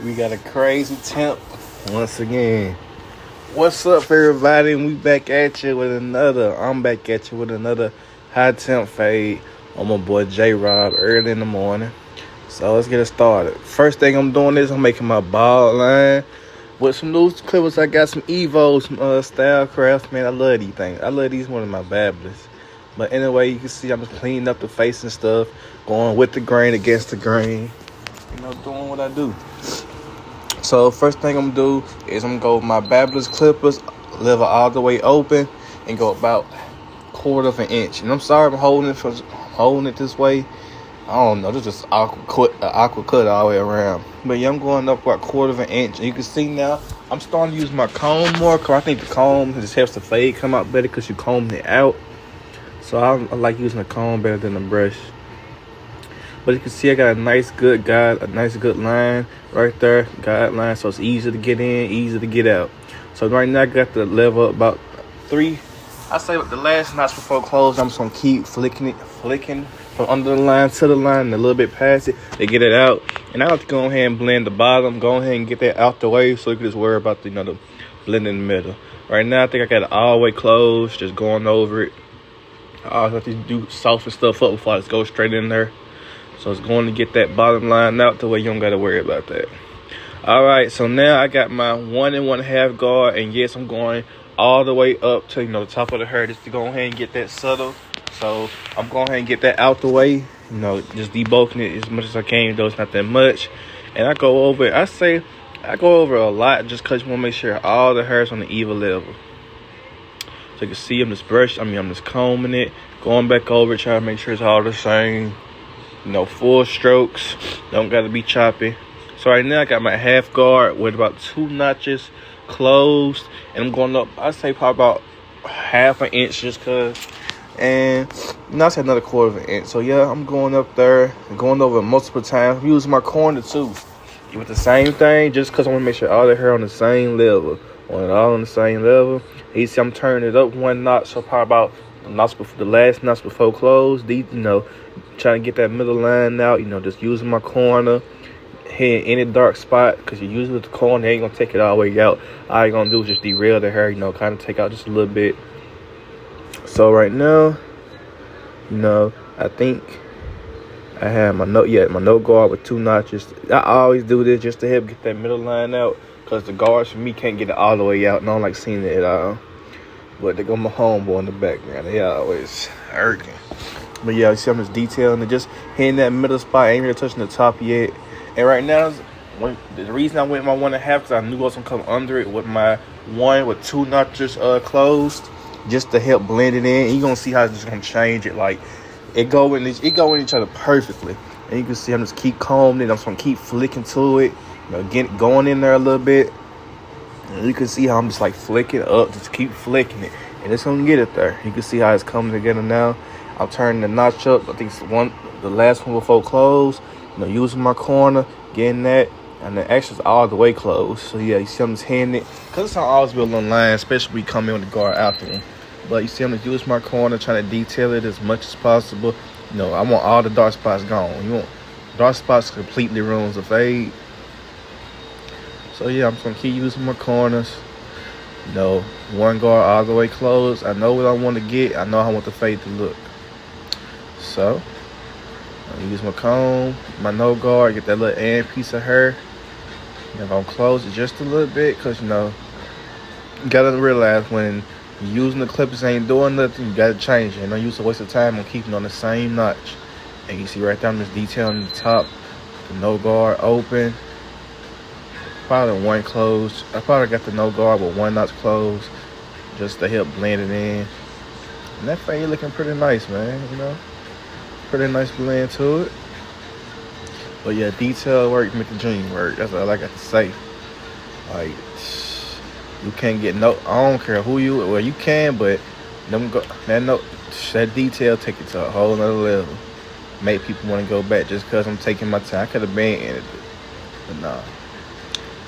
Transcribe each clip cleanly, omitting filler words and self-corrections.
We got a crazy temp once again. What's up, everybody? We back at you with another. I'm back at you with another high temp fade on my boy J Rob early in the morning. So let's get it started. First thing I'm doing is I'm making my ball line with some loose clippers. I got some Evos, some Stylecraft. Man, I love these things. I love these one of my babblers. But anyway, you can see I'm just cleaning up the face and stuff, going with the grain against the grain. Doing what I do. So first thing I'm gonna do is I'm gonna go with my Babblers clippers, level all the way open, and go about 1/4 inch. And I'm sorry I'm holding it this way. I don't know, this is just aqua cut all the way around. But yeah, I'm going up about 1/4 inch. And you can see now I'm starting to use my comb more, because I think the comb just helps the fade come out better because you comb it out. So I like using the comb better than the brush. But you can see I got a nice good line right there, guideline, so it's easy to get in, easy to get out. So right now I got the level about 3. I say with the last notch before close, I'm just gonna keep flicking from under the line to the line and a little bit past it to get it out. And I have to go ahead and blend the bottom, go ahead and get that out the way so you can just worry about the blend in the middle. Right now I think I got it all the way closed, just going over it. I have to do soften stuff up before I just go straight in there. So it's going to get that bottom line out the way you don't got to worry about that. All right, so now I got my 1 1/2 guard, and yes, I'm going all the way up to the top of the hair just to go ahead and get that subtle. So I'm going ahead and get that out the way. Just debulking it as much as I can, though it's not that much. And I go over it. I go over a lot just because you want to make sure all the hair's on the even level. So you can see I'm just combing it, going back over it, trying to make sure it's all the same. Full strokes, don't gotta be choppy. So right now I got my 1/2 guard with about 2 notches closed, and I'm going up, I say probably about 1/2 inch just cause, and now I say another 1/4 inch. So yeah, I'm going up there, going over multiple times. I'm using my corner too with the same thing, just cause I want to make sure all the hair on the same level, want it all on the same level. You see I'm turning it up 1 notch, so probably about the last notch before close. Trying to get that middle line out, just using my corner, hitting any dark spot, because you're using the corner, ain't gonna take it all the way out. All you're gonna do is just derail the hair, kind of take out just a little bit. So right now, I think I have my no guard with 2 notches. I always do this just to help get that middle line out, because the guards for me can't get it all the way out, and I don't like seeing it at all. But they got my homeboy in the background. They always irking. But yeah, you see I'm just detailing it, just hitting that middle spot. I ain't really touching the top yet. And right now, the reason I went my 1 1/2, because I knew I was gonna come under it with my 1 with 2 notches closed, just to help blend it in. And you're gonna see how it's just gonna change it. Like it go in each other perfectly. And you can see I'm just keep combing it. I'm just gonna keep flicking to it, going in there a little bit. And you can see how I'm just like flicking up, just keep flicking it, and it's gonna get it there. You can see how it's coming together now. I'm turning the notch up. I think it's the last one before close. Using my corner, getting that, and the action's all the way closed. So yeah, you see I'm just hitting it, because it's not always be a little line, especially when you come in with the guard after one. But you see I'm just using my corner, trying to detail it as much as possible. I want all the dark spots gone. You want dark spots completely ruins the fade. So yeah, I'm just gonna keep using my corners. 1 guard all the way closed. I know what I want to get. I know how I want the fade to look. So I use my comb, my no guard, get that little end piece of hair. I'm gonna close it just a little bit, because you gotta realize when you're using the clippers ain't doing nothing, you gotta change it. Don't use a waste of time on keeping on the same notch. And you see right there, I'm just detailing the top, the no guard open. Probably 1 closed. I probably got the no guard with 1 notch closed, just to help blend it in. And that fade looking pretty nice, man. Pretty nice blend to it. But yeah, detail work make the dream work. That's all I got to say. Like, you can't get I don't care who you can, but that detail take it to a whole nother level. Make people want to go back just because I'm taking my time. I could have been in it, but nah.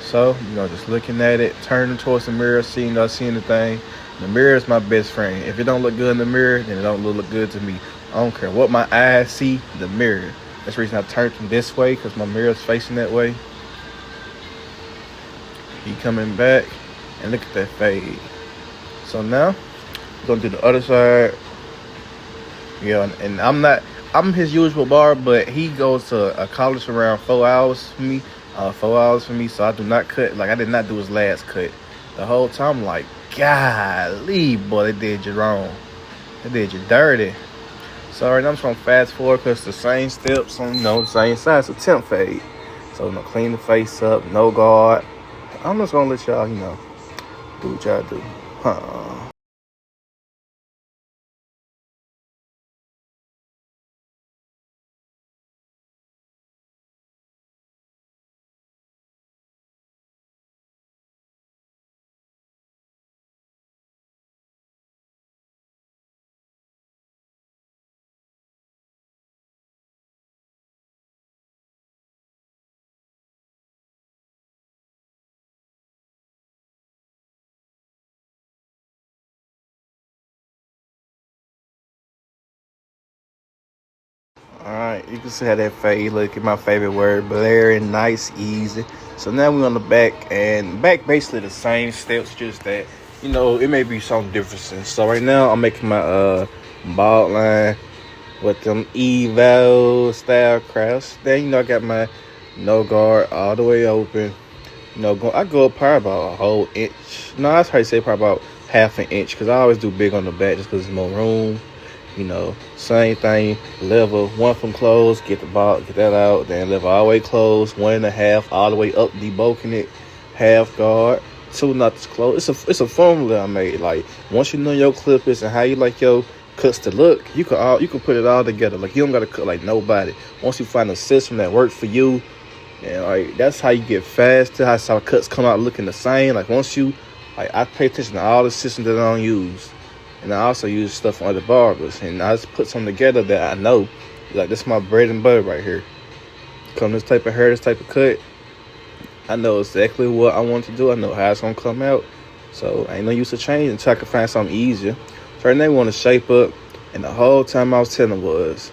So, just looking at it, turning towards the mirror, seeing the thing. The mirror is my best friend. If it don't look good in the mirror, then it don't look good to me. I don't care what my eyes see, the mirror. That's the reason I turned from this way, because my mirror is facing that way. He coming back, and look at that fade. So now, we're gonna do the other side. Yeah, and I'm his usual barber, but he goes to a college around 4 hours for me. 4 hours for me, so I do not cut. Like, I did not do his last cut. The whole time, I'm like, golly, boy, they did you wrong. They did you dirty. So right now I'm just gonna fast forward because the same steps on, the same size, so temp fade. So clean the face up, no guard. I'm just gonna let y'all, do what y'all do. Alright, you can see how that fade look. At my favorite word, blaring, nice, easy. So now we're on the back, and back basically the same steps, just that, it may be some differences. So right now I'm making my bald line with them Evo style crafts. Then I got my no guard all the way open. I go up probably about a whole inch. No, I'd probably say probably about half an inch, because I always do big on the back just because there's more room. Same thing, level one from closed, get that out, then level all the way closed, 1.5 all the way up, debulking it, half guard, two knots closed. It's a formula I made. Like, once you know your clippers and how you like your cuts to look, you can put it all together. Like, you don't gotta cut like nobody. Once you find a system that works for you, and like that's how you get faster. That's how cuts come out looking the same. Like, once you, I pay attention to all the systems that I don't use. And I also use stuff from other barbers. And I just put something together that I know. Like, this is my bread and butter right here. Come this type of hair, this type of cut. I know exactly what I want to do. I know how it's going to come out. So, I ain't no use to change until I can find something easier. So, right now, we want to shape up. And the whole time I was telling him was,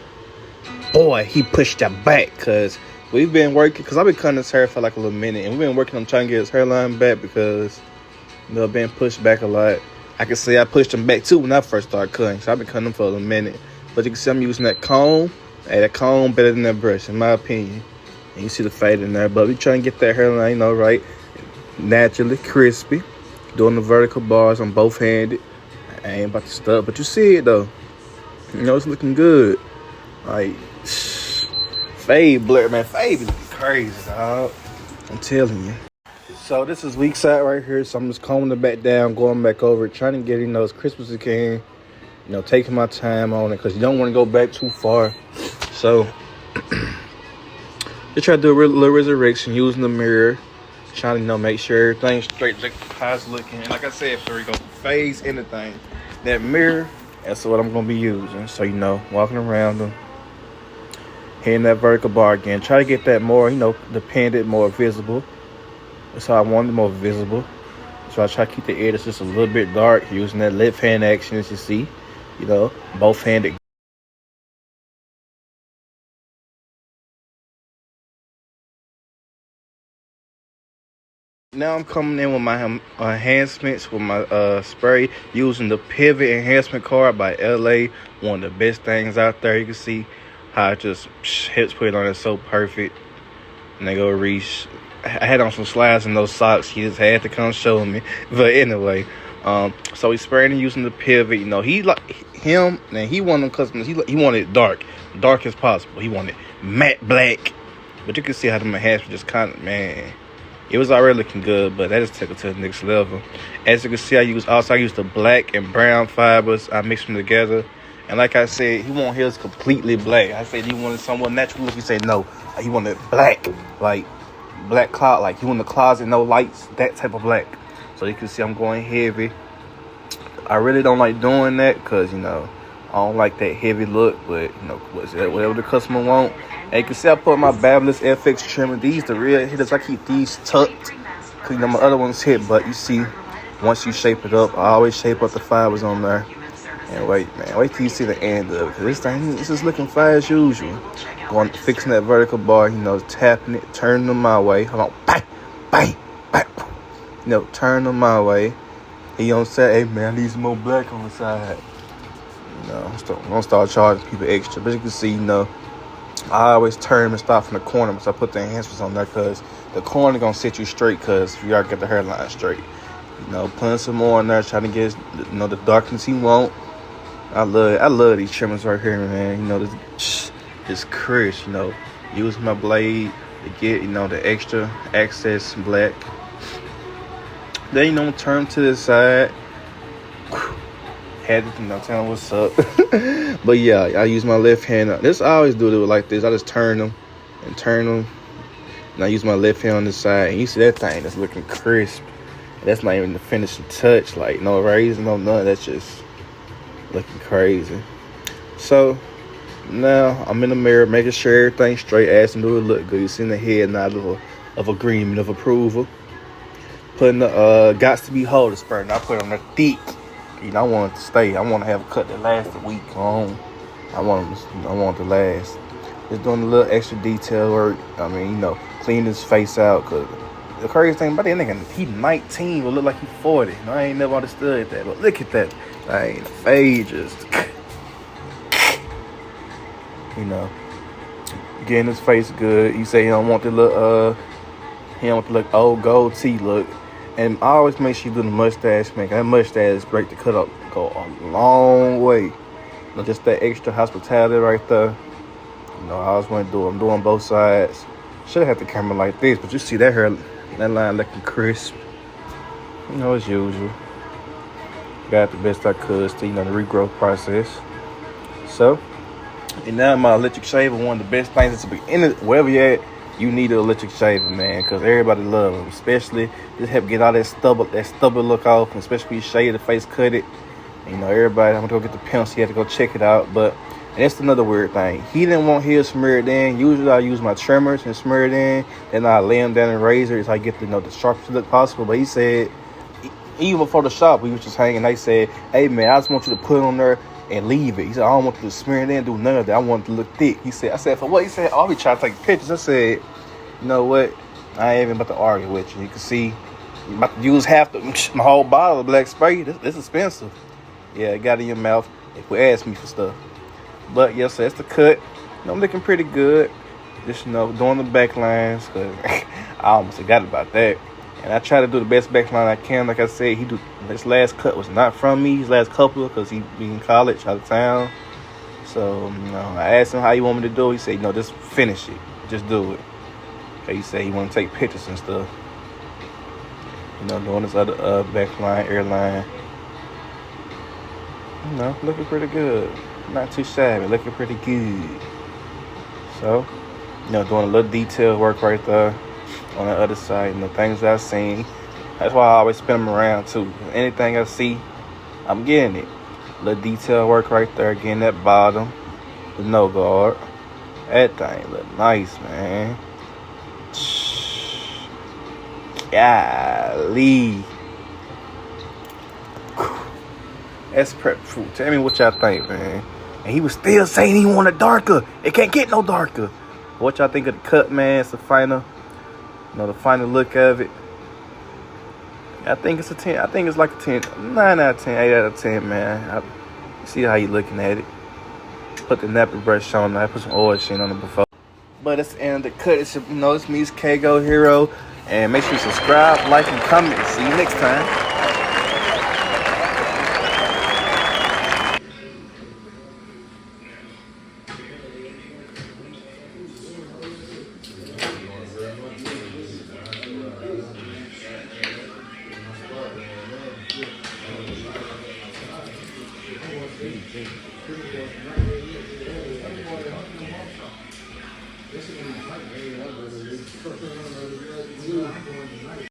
boy, he pushed that back. Because we've been working. Because I've been cutting his hair for like a little minute. And we've been working on trying to get his hairline back. Because, being pushed back a lot. I can say I pushed them back too when I first started cutting. So I've been cutting them for a minute. But you can see I'm using that comb. Hey, that comb better than that brush, in my opinion. And you see the fade in there. But we trying to get that hairline, right, naturally, crispy. Doing the vertical bars on both handed. I ain't about to stop. But you see it though. It's looking good. Like, fade blur, man. Fade be looking crazy, dog. I'm telling you. So this is weak side right here. So I'm just combing it back down, going back over it, trying to get it, as crisp as I can. Taking my time on it because you don't want to go back too far. So just try to do a little resurrection using the mirror, trying to make sure everything's straight, like how it's looking. And like I said, before we go phase anything, that mirror, that's what I'm gonna be using. So walking around them, hitting that vertical bar again. Try to get that more, the pendant more visible. That's how I want it more visible. So I try to keep the edges just a little bit dark, using that left hand action, as you see. Both handed. Now I'm coming in with my enhancements with my spray, using the Pivot Enhancement Card by LA. One of the best things out there. You can see how it just hits, put it on it so perfect. And they go reach. I had on some slides and those socks. He just had to come show me. But anyway, so he's spraying and using the Pivot. He like him, and he wanted them customers. He wanted it dark as possible. He wanted matte black. But you can see how the enhancement just kind of, man, it was already looking good, but that just took it to the next level. As you can see, I used the black and brown fibers. I mixed them together. And like I said, he wanted his completely black. I said he wanted somewhat natural look. He said no. He wanted black, like black cloud, like he wanted the closet, no lights, that type of black. So you can see I'm going heavy. I really don't like doing that because, I don't like that heavy look, but, whatever the customer want. And you can see I put my Babyliss FX trimmer. These the real hitters. I keep these tucked because, my other ones hit. But you see, once you shape it up, I always shape up the fibers on there. And wait till you see the end of it. Because this thing, this is looking fire as usual. Fixing that vertical bar, tapping it, turning them my way. Hold on, bang, bang, bang. turn them my way. He don't say, hey man, I need some more black on the side. Don't start charging people extra. But you can see, I always turn and start from the corner, so I put the enhancements on there because the corner gonna set you straight because you already got the hairline straight. Putting some more on there, trying to get the darkness he want. I love these trimmers right here, man. This crisp. Use my blade to get the extra access black. Then turn to the side. Had to tell them what's up. But yeah, I use my left hand. I always do it like this. I just turn them. And I use my left hand on this side. And you see that thing that's looking crisp. That's not even the finishing touch. Like no raising, no none. That's just looking crazy. So now I'm in the mirror making sure everything's straight. Asking do it look good. You see in the head nod of agreement, of approval. Putting the gots to be whole spurt. I put it on there thick. I want it to stay. I want to have a cut that lasts a week long. I want it to last. Just doing a little extra detail work. Clean his face out. Cause the crazy thing about that nigga, he 19 but look like he 40. I ain't never understood that. But look at that. The fade just, getting his face good. You say he don't want the look old gold tee look. And I always make sure you do the mustache, man. That mustache break the cut up, go a long way. Just that extra hospitality right there. I always want to do it. I'm doing both sides. Should have had the camera like this, but you see that hair, that line looking crisp. As usual. Got the best I could, still, the regrowth process. So, and now my electric shaver, one of the best things to be in it, wherever you're at. You need an electric shaver, man, because everybody loves them. Especially, just help get all that stubble look off, and especially when you shave the face, cut it. Everybody, I'm going to go get the pencil. You have to go check it out. But that's another weird thing. He didn't want his smeared in. Usually, I use my trimmers and smear it in. Then I lay them down in razor so I get the sharpest look possible. But he said, even before the shop, we was just hanging. They said, hey, man, I just want you to put it on there and leave it. He said, I don't want you to smear it in, do none of that. I want it to look thick. I said, for what? He said, I'll be trying to take pictures. I said, you know what? I ain't even about to argue with you. You can see, I'm about to use my whole bottle of black spray. This expensive. Yeah, it got in your mouth. If you ask me for stuff. But yes, that's the cut. I'm looking pretty good. Just doing the back lines. Cause I almost forgot about that. And I try to do the best back line I can. Like I said, his last cut was not from me. His last couple, because he be in college, out of town. So, I asked him how you want me to do it. He said, just finish it. Just do it. Okay, he said he want to take pictures and stuff. Doing this other back line, airline. Looking pretty good. Not too shabby. Looking pretty good. So, doing a little detail work right there. On the other side, things I've seen. That's why I always spin them around too. Anything I see, I'm getting it. Little detail work right there. Getting that bottom, the no guard. That thing look nice, man. Golly. That's prep food. Tell me what y'all think, man. And he was still saying he wanted darker. It can't get no darker. What y'all think of the cut, man? It's the final. The final look of it. I think it's a 10. I think it's like a 10. 9 out of 10, 8 out of 10, man. See how you looking at it. Put the nappy brush on there. I put some oil sheen on it before. But it's the end of the cut. It's me, it's Kago Hero. And make sure you subscribe, like, and comment. See you next time.